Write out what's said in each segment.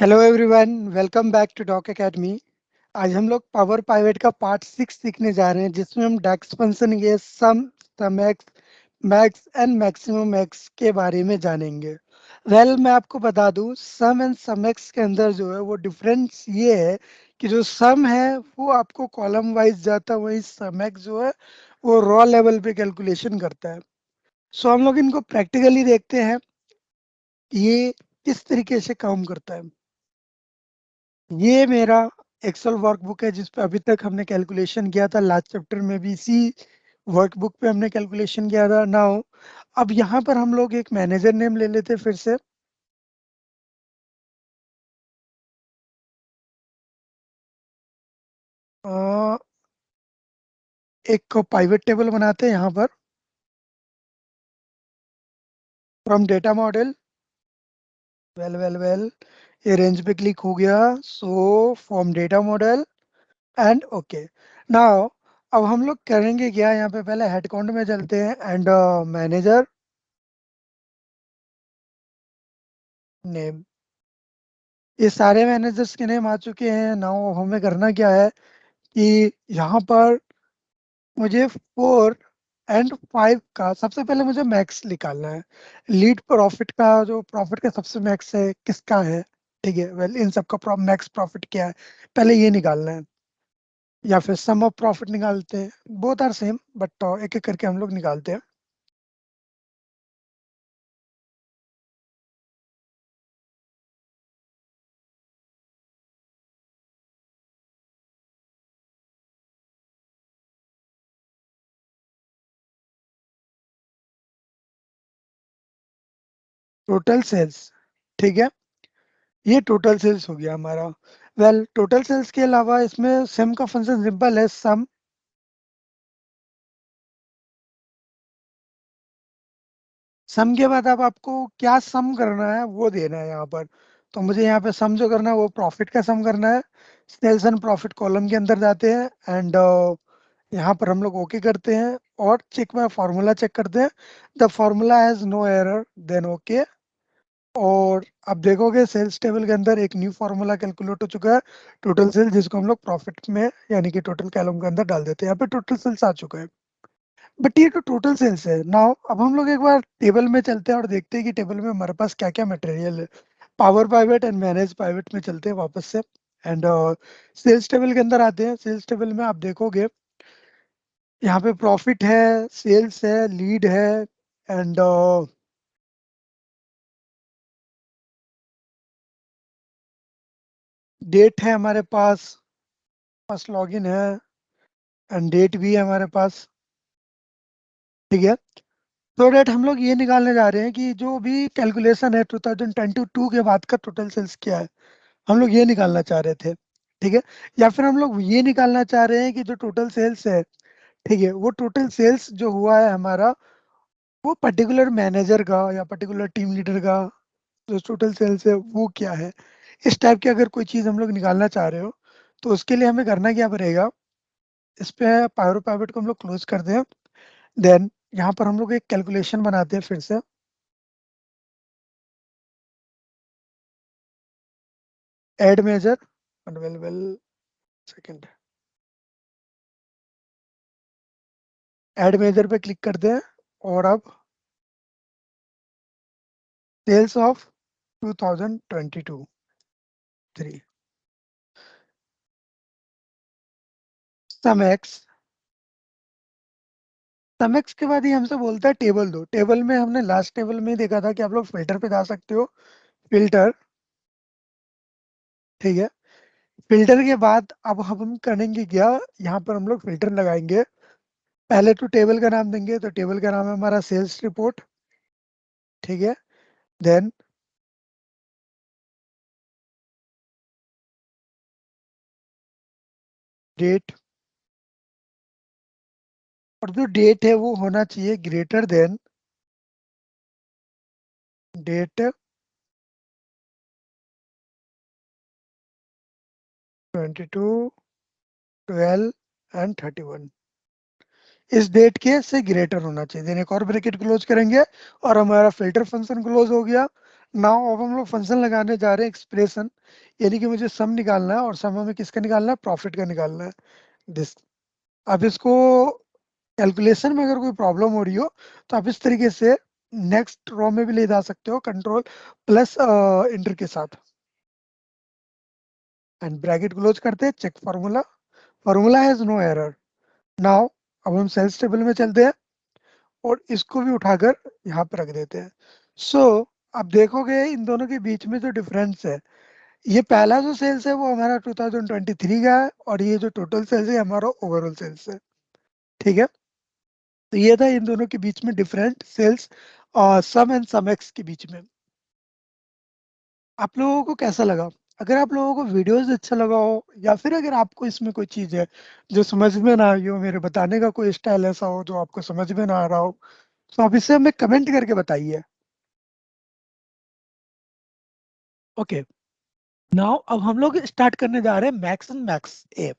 Hello everyone, welcome back to Doc Academy. आज हम लोग पावर पाइवेट का पार्ट 6 सीखने जा रहे हैं, जिसमें हम डेक्स फंक्शन के sum X, max and maximum X के बारे में जानेंगे। मैं आपको बता दूं, सम एंड सम एक्स के अंदर जो है वो डिफरेंस ये है कि जो सम है वो आपको कॉलम वाइज जाता है, वही सम एक्स जो है वो रॉ लेवल पे कैलकुलेशन करता है। सो हम लोग इनको प्रैक्टिकली देखते हैं, ये किस तरीके से काम करता है। ये मेरा एक्सेल वर्कबुक है जिस पे अभी तक हमने कैलकुलेशन किया था। लास्ट चैप्टर में भी इसी वर्कबुक पे हमने कैलकुलेशन किया था। नाउ अब यहाँ पर हम लोग एक मैनेजर नेम ले लेते हैं फिर से। अ, एक पाइवेट टेबल बनाते हैं यहाँ पर। फ्रॉम डेटा मॉडल, वेल ये रेंज पे क्लिक हो गया। So from data model and okay. Now अब हम लोग करेंगे क्या, यहाँ पे पहले हेड काउंट में चलते हैं एंड मैनेजर नेम। ये सारे मैनेजर्स के नेम आ चुके हैं। नाउ हमें करना क्या है कि यहाँ पर मुझे 4 और 5 का सबसे पहले मुझे मैक्स निकालना है। लीड प्रॉफिट का जो प्रॉफिट का सबसे मैक्स है किसका है। ठीक है, इन सब का मैक्स प्रॉफिट क्या है, पहले ये निकालना है। या फिर सम ऑफ प्रॉफिट निकालते हैं, बोथ आर सेम, बट एक एक करके हम लोग निकालते हैं। टोटल सेल्स, ठीक है, ये टोटल सेल्स हो गया हमारा। टोटल सेल्स के अलावा इसमें सम का फंक्शन सिंपल है, सम। सम के बाद अब आपको क्या सम करना है वो देना है यहाँ पर। तो मुझे यहाँ पे सम जो करना है वो प्रॉफिट का सम करना है। सेल्स एंड प्रॉफिट कॉलम के अंदर जाते हैं एंड यहाँ पर हम लोग ओके करते हैं और चेक में फार्मूला चेक करते हैं। The formula has no error, then okay. और अब देखोगे सेल्स टेबल के अंदर एक न्यू फार्मूला कैलकुलेट हो चुका है, टोटल सेल्स, जिसको हम लोग प्रॉफिट में यानी कि टोटल कॉलम के अंदर डाल देते हैं। यहाँ पे टोटल सेल्स आ चुका है। बट ये तो टोटल सेल्स है। नाउ अब हम लोग एक बार टेबल में चलते हैं और देखते हैं कि टेबल में हमारे पास क्या क्या मटेरियल है। Power pivot and manage pivot में चलते हैं वापस से एंड सेल्स टेबल के अंदर आते हैं। सेल्स टेबल में आप देखोगे यहाँ पे प्रॉफिट है, सेल्स है, लीड है एंड डेट है हमारे पास। फर्स्ट लॉगिन है एंड डेट भी है हमारे पास। ठीक है, तो डेट हम लोग ये निकालने जा रहे हैं कि जो भी कैलकुलेशन है 2022 के बाद का टोटल सेल्स क्या है, हम लोग ये निकालना चाह रहे थे। ठीक है, या फिर हम लोग ये निकालना चाह रहे हैं कि जो टोटल सेल्स है, ठीक है, वो टोटल सेल्स जो हुआ है हमारा, वो पर्टिकुलर मैनेजर का या पर्टिकुलर टीम लीडर का जो टोटल सेल्स है वो क्या है। इस टाइप की अगर कोई चीज़ हम लोग निकालना चाह रहे हो तो उसके लिए हमें करना क्या पड़ेगा, इस पे पावर पाइवेट को हम लोग क्लोज कर दें। देन यहाँ पर हम लोग एक कैलकुलेशन बनाते हैं फिर से। Add measure, well second, add measure पे क्लिक करते हैं और अब sales of 2022 3 sum x. Sum x के बाद ये हमसे बोलता है टेबल दो। टेबल में हमने लास्ट टेबल में ही देखा था कि आप लोग फिल्टर पे जा सकते हो। फिल्टर, ठीक है, फिल्टर के बाद अब हम करेंगे क्या, यहाँ पर हम लोग फिल्टर लगाएंगे। पहले तो टेबल का नाम देंगे, तो टेबल का नाम है हमारा सेल्स रिपोर्ट। ठीक है, देन डेट, और जो डेट है वो होना चाहिए ग्रेटर देन डेट 22, 12 एंड 31। इस डेट के से ग्रेटर होना चाहिए, देन एक और ब्रैकेट क्लोज करेंगे और हमारा फिल्टर फंक्शन क्लोज हो गया। नाउ अब हम लोग फंक्शन लगाने जा रहे हैं एक्सप्रेशन, यानी कि मुझे सम निकालना है और सम हमें किसका निकालना है, प्रॉफिट का निकालना है। दिस, अब इसको कैलकुलेशन में अगर कोई प्रॉब्लम हो रही हो तो आप इस तरीके से नेक्स्ट रो में भी ले जा सकते हो, कंट्रोल प्लस इंटर के साथ, एंड ब्रैकेट क्लोज करते हैं, check formula, formula has no error. Now अब हम सेल्स टेबल में चलते हैं और इसको भी उठाकर यहाँ पे रख देते हैं। सो अब देखोगे इन दोनों के बीच में जो डिफरेंस है, ये पहला जो सेल्स है वो हमारा 2023 का है, और ये जो टोटल सेल्स है हमारा ओवरऑल सेल्स है। ठीक है, तो ये था इन दोनों के बीच में डिफरेंट सेल्स और सम एंड सम एक्स के बीच में। आप लोगों को कैसा लगा? अगर आप लोगों को वीडियोस अच्छा लगा हो, या फिर अगर आपको इसमें कोई चीज है जो समझ में ना आई हो, मेरे बताने का कोई स्टाइल ऐसा हो जो आपको समझ में ना आ रहा हो, तो आप इसे हमें कमेंट करके बताइए। ओके, नाउ अब हम लोग स्टार्ट करने जा रहे हैं max and max A.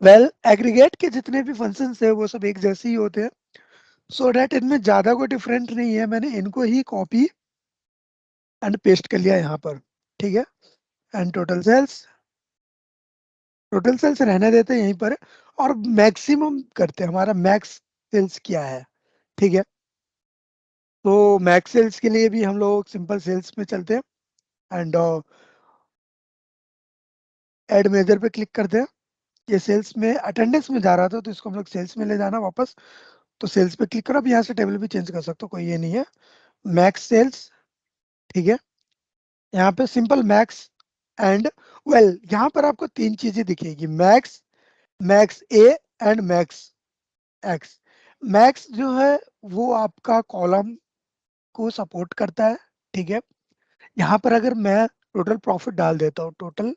Well, aggregate के जितने भी फंक्शंस है वो सब एक जैसे ही होते हैं, सो डैट इनमें ज्यादा कोई डिफरेंट नहीं है। मैंने इनको ही कॉपी एंड पेस्ट कर लिया यहाँ पर। ठीक है, एंड टोटल सेल्स रहने देते हैं यहीं पर, और मैक्सिमम करते हैं, हमारा मैक्स सेल्स क्या है। ठीक है, तो मैक्स सेल्स के लिए भी हम लोग सिंपल सेल्स में चलते हैं, एंड ऐड मेजर पे क्लिक करते हैं। ये सेल्स में अटेंडेंस में जा रहा था तो इसको हम लोग सेल्स में ले जाना वापस, तो सेल्स पे क्लिक करो। अब यहाँ से टेबल भी चेंज कर सकते हो, कोई ये नहीं है। मैक्स सेल्स, ठीक है, यहाँ पे सिंपल मैक्स एंड, वेल यहाँ पर आपको तीन चीजें दिखेगी, max, max A and max x. Max जो है वो आपका कॉलम को सपोर्ट करता है। ठीक है, यहाँ पर अगर मैं टोटल प्रॉफिट डाल देता हूँ, टोटल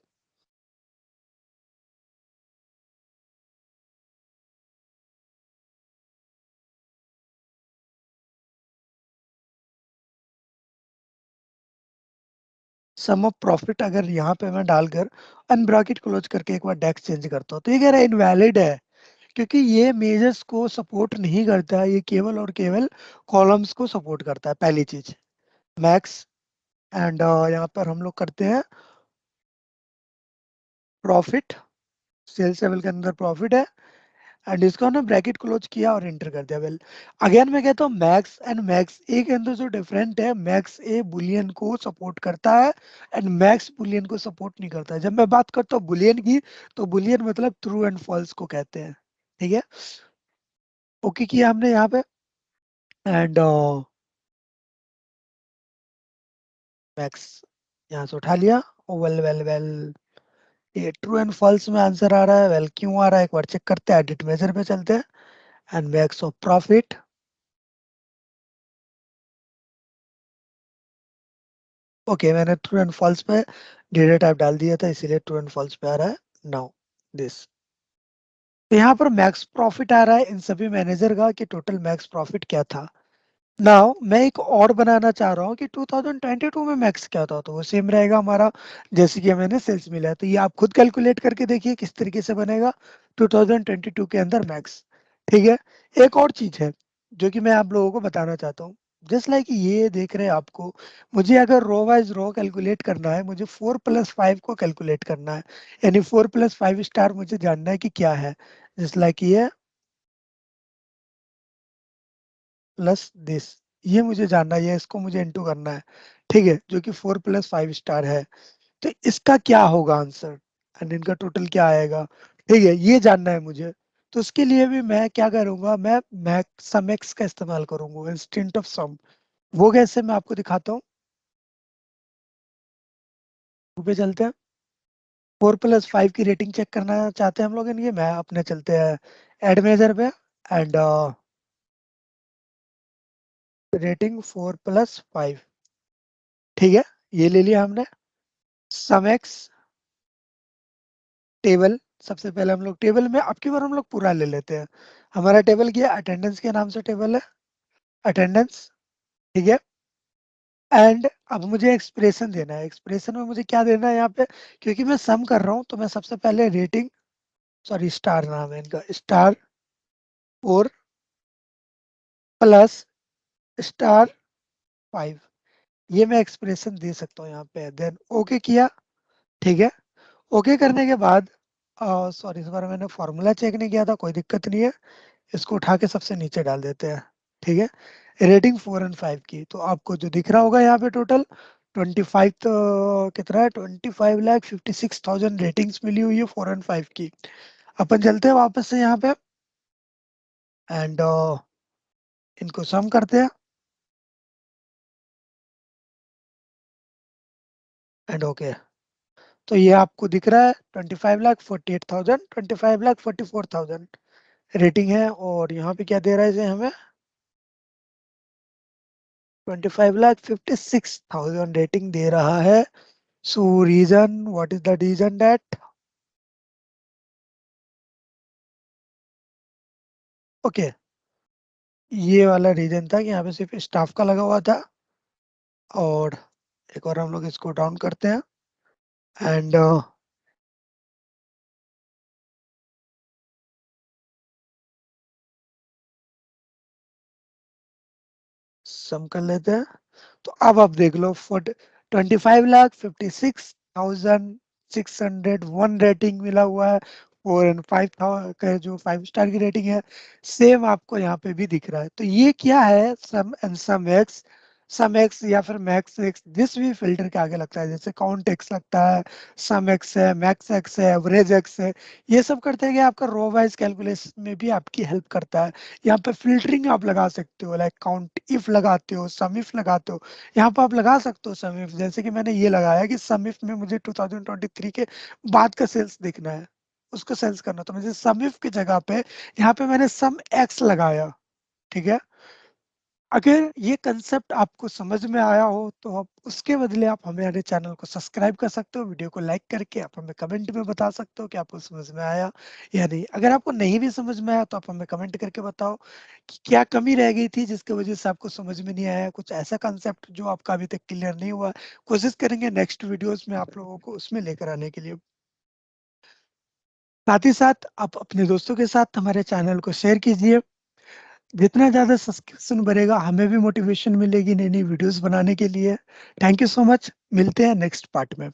सम ऑफ प्रॉफिट अगर यहाँ पे मैं डालकर अन ब्रैकेट क्लोज करके एक बार डेक्स चेंज करता हूँ, तो ये कह रहा है इनवैलिड है, क्योंकि ये मेजर्स को सपोर्ट नहीं करता है, ये केवल और केवल कॉलम्स को सपोर्ट करता है, पहली चीज। मैक्स एंड यहाँ पर हम लोग करते हैं प्रॉफिट, सेल्स लेवल के अंदर प्रॉफिट है, एंड इसको हमने ब्रैकेट क्लोज किया और एंटर कर दिया। वेल, अगेन मैं कहता हूँ मैक्स एंड मैक्स ए के अंदर जो डिफरेंट है, मैक्स ए बुलियन को सपोर्ट करता है एंड मैक्स बुलियन को सपोर्ट नहीं करता है। जब मैं बात करता हूँ बुलियन की, तो बुलियन मतलब ट्रू एंड फॉल्स को कहते हैं। ठीक है, ओके किया हमने यहाँ पे, एंड मैक्स यहाँ से उठा लिया। वेल वेल वेल, ये ट्रू एंड फॉल्स में आंसर आ रहा है। वेल, क्यों आ रहा है एक बार चेक करते हैं, एडिट मेजर पे चलते हैं, and max of profit, okay, मैंने ट्रू एंड फॉल्स पे डेटा टाइप डाल दिया था, इसीलिए ट्रू एंड फॉल्स पे आ रहा है। नाउ दिस, तो यहाँ पर मैक्स प्रॉफिट आ रहा है इन सभी मैनेजर का, कि टोटल मैक्स प्रॉफिट क्या था। नाउ मैं एक और बनाना चाह रहा हूँ कि 2022 में मैक्स क्या था, तो वो सेम रहेगा हमारा जैसे कि हमें सेल्स मिला है। तो ये आप खुद कैलकुलेट करके देखिए किस तरीके से बनेगा 2022 के अंदर मैक्स। ठीक है, एक और चीज है जो कि मैं आप लोगों को बताना चाहता हूँ। जस्ट लाइक ये देख रहे हैं आपको, मुझे अगर रो वाइज रो कैलकुलेट करना है, मुझे 4+5 को कैलकुलेट करना है, यानी 4+5 स्टार मुझे जानना है कि क्या है। जस्ट लाइक ये प्लस दिस, ये मुझे जानना है, ये इसको मुझे इंटू करना है। ठीक है, जो कि 4+5 स्टार है, तो इसका क्या होगा आंसर, एंड इनका टोटल क्या आएगा। ठीक है, ये जानना है मुझे। तो उसके लिए भी मैं क्या करूंगा, मैं मैक्स सम एक्स का इस्तेमाल करूंगा इंस्टेंट ऑफ सम। वो कैसे, मैं आपको दिखाता हूँ। पे चलते हैं, 4+5 की रेटिंग चेक करना चाहते हैं हम लोग इनकी, मैं अपने चलते हैं एड मेजर पे, एंड रेटिंग 4+5। ठीक है, ये ले लिया हमने। सम एक्स टेबल, सबसे पहले हम लोग टेबल में, अब की बार हम लोग पूरा ले लेते हैं। हमारा टेबल क्या है, अटेंडेंस के नाम से टेबल है, अटेंडेंस। ठीक है, एंड अब मुझे एक्सप्रेशन देना है। एक्सप्रेशन में मुझे क्या देना है यहाँ पे, क्योंकि मैं सम कर रहा हूँ, तो मैं सबसे पहले रेटिंग, सॉरी स्टार नाम है इनका, स्टार 4 प्लस स्टार 5। ये मैं एक्सप्रेशन दे सकता हूँ यहाँ पे। देन ओके किया, ठीक है। ओके करने के बाद सॉरी, इस बार मैंने फॉर्मूला चेक नहीं किया था, कोई दिक्कत नहीं है। इसको उठा के सबसे नीचे डाल देते हैं, ठीक है। रेटिंग 4 और 5 की, तो आपको जो दिख रहा होगा यहाँ पे टोटल 25, तो कितना है, 25,56,000 रेटिंग्स मिली हुई है 4 और 5 की। अपन चलते हैं वापस से यहाँ पे एंड इनको सम करते हैं एंड ओके। तो ये आपको दिख रहा है 25,48,000, 25,44,000 रेटिंग है। और यहाँ पे क्या दे रहा है इसे हमें, 25,56,000 रेटिंग दे रहा है। So reason, what is the reason that, okay, ये वाला रीजन था कि यहाँ पे सिर्फ स्टाफ का लगा हुआ था। और एक और हम लोग इसको डाउन करते हैं एंड सम कर लेते हैं। तो अब आप देख लो, 25,56,601 रेटिंग मिला हुआ है। 4 और 5 का जो 5 स्टार की रेटिंग है, सेम आपको यहाँ पे भी दिख रहा है। तो ये क्या है, सम एंड सम एक्स या फिर मैक्स एक्स, जिस भी फिल्टर के आगे लगता है, जैसे काउंट एक्स लगता है, सम एक्स है, मैक्स एक्स है, एवरेज एक्स है, ये सब करते हैं कि आपका रो वाइज कैलकुलेशन में भी आपकी हेल्प करता है। यहाँ पे फिल्टरिंग आप लगा सकते हो, लाइक काउंट इफ लगाते हो, सम इफ लगाते हो, यहाँ पर आप लगा सकते हो सम इफ। जैसे कि मैंने ये लगाया कि सम इफ में मुझे 2023 के बाद का सेल्स देखना है, उसको सेल्स करना, तो मुझे सम इफ की जगह पे यहाँ पे मैंने सम एक्स लगाया, ठीक है। अगर ये कंसेप्ट आपको समझ में आया हो तो आप उसके बदले आप हमारे चैनल को सब्सक्राइब कर सकते हो, वीडियो को लाइक करके आप हमें कमेंट में बता सकते हो कि आपको समझ में आया या नहीं। अगर आपको नहीं भी समझ में आया तो आप हमें कमेंट करके बताओ कि क्या कमी रह गई थी जिसकी वजह से आपको समझ में नहीं आया, कुछ ऐसा कंसेप्ट जो आपका अभी तक क्लियर नहीं हुआ। कोशिश करेंगे नेक्स्ट वीडियोस में आप लोगों को उसमें लेकर आने के लिए। साथ ही साथ आप अपने दोस्तों के साथ हमारे चैनल को शेयर कीजिए। जितना ज़्यादा सब्सक्रिप्शन बढ़ेगा हमें भी मोटिवेशन मिलेगी नई नई वीडियोस बनाने के लिए। थैंक यू सो मच, मिलते हैं नेक्स्ट पार्ट में।